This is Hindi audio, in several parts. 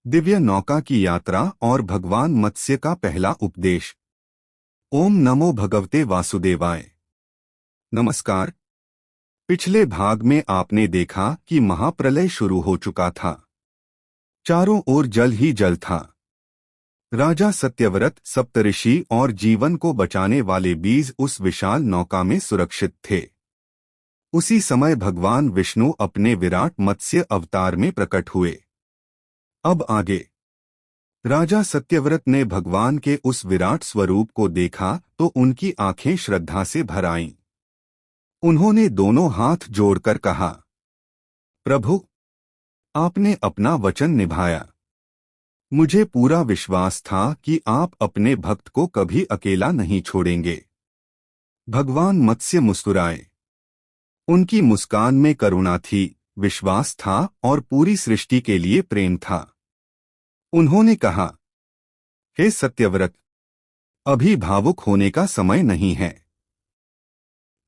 दिव्य नौका की यात्रा और भगवान मत्स्य का पहला उपदेश। ओम नमो भगवते वासुदेवाय। नमस्कार। पिछले भाग में आपने देखा कि महाप्रलय शुरू हो चुका था। चारों ओर जल ही जल था। राजा सत्यव्रत, सप्तऋषि और जीवन को बचाने वाले बीज उस विशाल नौका में सुरक्षित थे। उसी समय भगवान विष्णु अपने विराट मत्स्य अवतार में प्रकट हुए। अब आगे। राजा सत्यव्रत ने भगवान के उस विराट स्वरूप को देखा तो उनकी आंखें श्रद्धा से भर आईं। उन्होंने दोनों हाथ जोड़कर कहा, प्रभु, आपने अपना वचन निभाया। मुझे पूरा विश्वास था कि आप अपने भक्त को कभी अकेला नहीं छोड़ेंगे। भगवान मत्स्य मुस्कुराए। उनकी मुस्कान में करुणा थी, विश्वास था और पूरी सृष्टि के लिए प्रेम था। उन्होंने कहा, हे सत्यव्रत, अभी भावुक होने का समय नहीं है।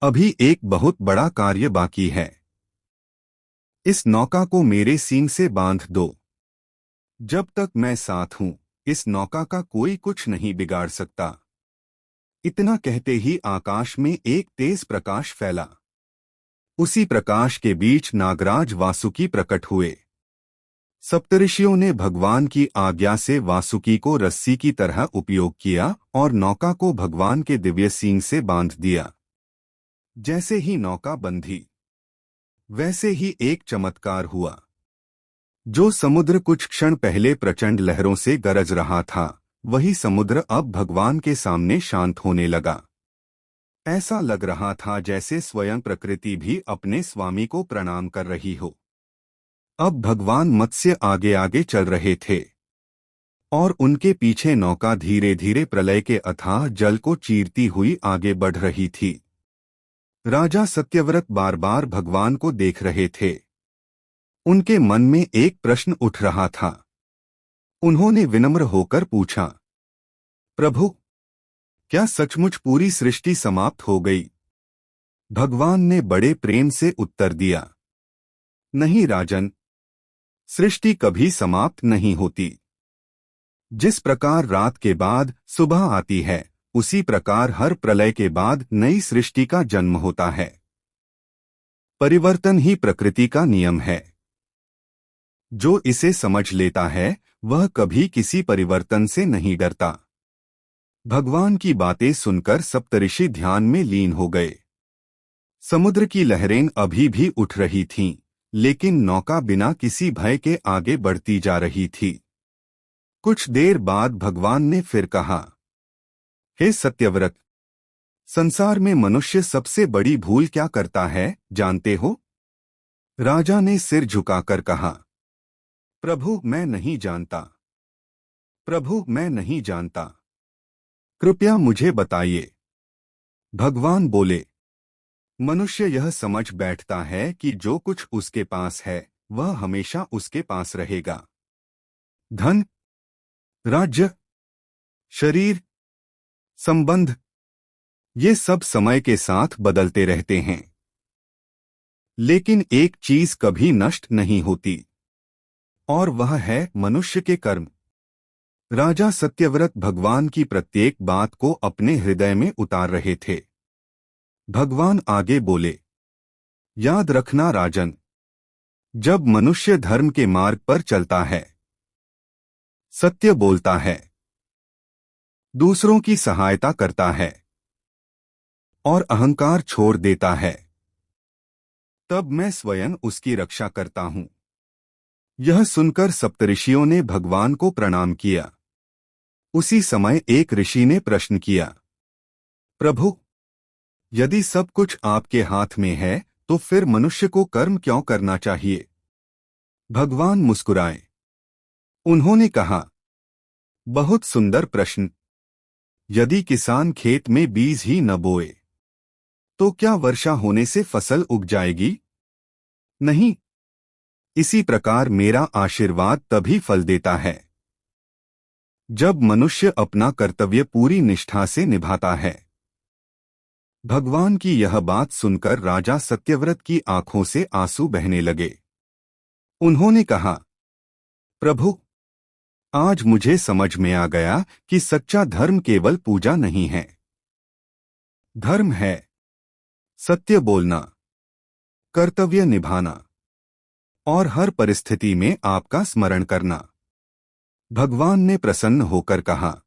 अभी एक बहुत बड़ा कार्य बाकी है। इस नौका को मेरे सींग से बांध दो। जब तक मैं साथ हूं, इस नौका का कोई कुछ नहीं बिगाड़ सकता। इतना कहते ही आकाश में एक तेज प्रकाश फैला। उसी प्रकाश के बीच नागराज वासुकी प्रकट हुए। सप्तऋषियों ने भगवान की आज्ञा से वासुकी को रस्सी की तरह उपयोग किया और नौका को भगवान के दिव्य सींग से बांध दिया। जैसे ही नौका बंधी, वैसे ही एक चमत्कार हुआ। जो समुद्र कुछ क्षण पहले प्रचंड लहरों से गरज रहा था, वही समुद्र अब भगवान के सामने शांत होने लगा। ऐसा लग रहा था जैसे स्वयं प्रकृति भी अपने स्वामी को प्रणाम कर रही हो। अब भगवान मत्स्य आगे आगे चल रहे थे और उनके पीछे नौका धीरे धीरे प्रलय के अथाह जल को चीरती हुई आगे बढ़ रही थी। राजा सत्यव्रत बार बार भगवान को देख रहे थे। उनके मन में एक प्रश्न उठ रहा था। उन्होंने विनम्र होकर पूछा, प्रभु, क्या सचमुच पूरी सृष्टि समाप्त हो गई? भगवान ने बड़े प्रेम से उत्तर दिया, नहीं राजन, सृष्टि कभी समाप्त नहीं होती। जिस प्रकार रात के बाद सुबह आती है, उसी प्रकार हर प्रलय के बाद नई सृष्टि का जन्म होता है। परिवर्तन ही प्रकृति का नियम है। जो इसे समझ लेता है, वह कभी किसी परिवर्तन से नहीं डरता। भगवान की बातें सुनकर सप्तऋषि ध्यान में लीन हो गए। समुद्र की लहरें अभी भी उठ रही थीं, लेकिन नौका बिना किसी भय के आगे बढ़ती जा रही थी। कुछ देर बाद भगवान ने फिर कहा, हे सत्यव्रत, संसार में मनुष्य सबसे बड़ी भूल क्या करता है, जानते हो? राजा ने सिर झुकाकर कहा, प्रभु, मैं नहीं जानता। प्रभु, मैं नहीं जानता। कृपया मुझे बताइए। भगवान बोले, मनुष्य यह समझ बैठता है कि जो कुछ उसके पास है, वह हमेशा उसके पास रहेगा। धन, राज्य, शरीर, संबंध, ये सब समय के साथ बदलते रहते हैं। लेकिन एक चीज कभी नष्ट नहीं होती, और वह है मनुष्य के कर्म। राजा सत्यव्रत भगवान की प्रत्येक बात को अपने हृदय में उतार रहे थे। भगवान आगे बोले, याद रखना राजन, जब मनुष्य धर्म के मार्ग पर चलता है, सत्य बोलता है, दूसरों की सहायता करता है और अहंकार छोड़ देता है, तब मैं स्वयं उसकी रक्षा करता हूं। यह सुनकर सप्तऋषियों ने भगवान को प्रणाम किया। उसी समय एक ऋषि ने प्रश्न किया, प्रभु, यदि सब कुछ आपके हाथ में है, तो फिर मनुष्य को कर्म क्यों करना चाहिए? भगवान मुस्कुराए। उन्होंने कहा, बहुत सुंदर प्रश्न। यदि किसान खेत में बीज ही न बोए, तो क्या वर्षा होने से फसल उग जाएगी? नहीं। इसी प्रकार मेरा आशीर्वाद तभी फल देता है, जब मनुष्य अपना कर्तव्य पूरी निष्ठा से निभाता है। भगवान की यह बात सुनकर राजा सत्यव्रत की आंखों से आंसू बहने लगे। उन्होंने कहा, प्रभु, आज मुझे समझ में आ गया कि सच्चा धर्म केवल पूजा नहीं है। धर्म है सत्य बोलना, कर्तव्य निभाना और हर परिस्थिति में आपका स्मरण करना। भगवान ने प्रसन्न होकर कहा,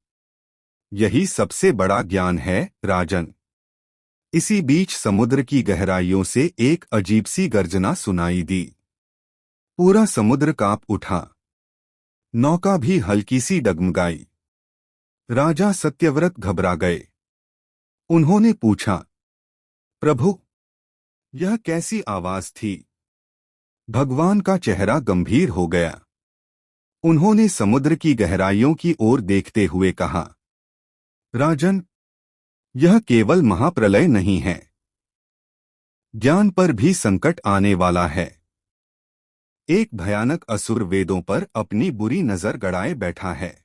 यही सबसे बड़ा ज्ञान है राजन। इसी बीच समुद्र की गहराइयों से एक अजीब सी गर्जना सुनाई दी। पूरा समुद्र कांप उठा, नौका भी हल्की सी डगमगाई। राजा सत्यव्रत घबरा गए। उन्होंने पूछा, प्रभु, यह कैसी आवाज थी? भगवान का चेहरा गंभीर हो गया। उन्होंने समुद्र की गहराइयों की ओर देखते हुए कहा, राजन, यह केवल महाप्रलय नहीं है, ज्ञान पर भी संकट आने वाला है। एक भयानक असुर वेदों पर अपनी बुरी नजर गड़ाए बैठा है।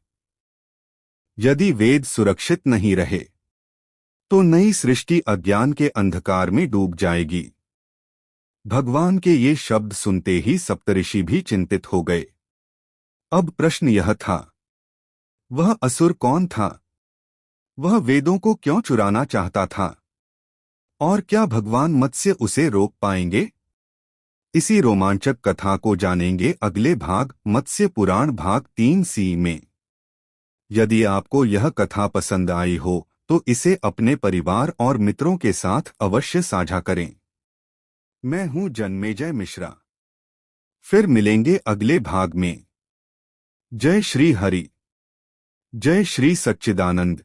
यदि वेद सुरक्षित नहीं रहे तो नई सृष्टि अज्ञान के अंधकार में डूब जाएगी। भगवान के ये शब्द सुनते ही सप्तऋषि भी चिंतित हो गए। अब प्रश्न यह था, वह असुर कौन था? वह वेदों को क्यों चुराना चाहता था? और क्या भगवान मत्स्य उसे रोक पाएंगे? इसी रोमांचक कथा को जानेंगे अगले भाग मत्स्य पुराण भाग 3C में। यदि आपको यह कथा पसंद आई हो तो इसे अपने परिवार और मित्रों के साथ अवश्य साझा करें। मैं हूं जन्मेजय मिश्रा। फिर मिलेंगे अगले भाग में। जय श्री हरि, जय श्री सच्चिदानंद।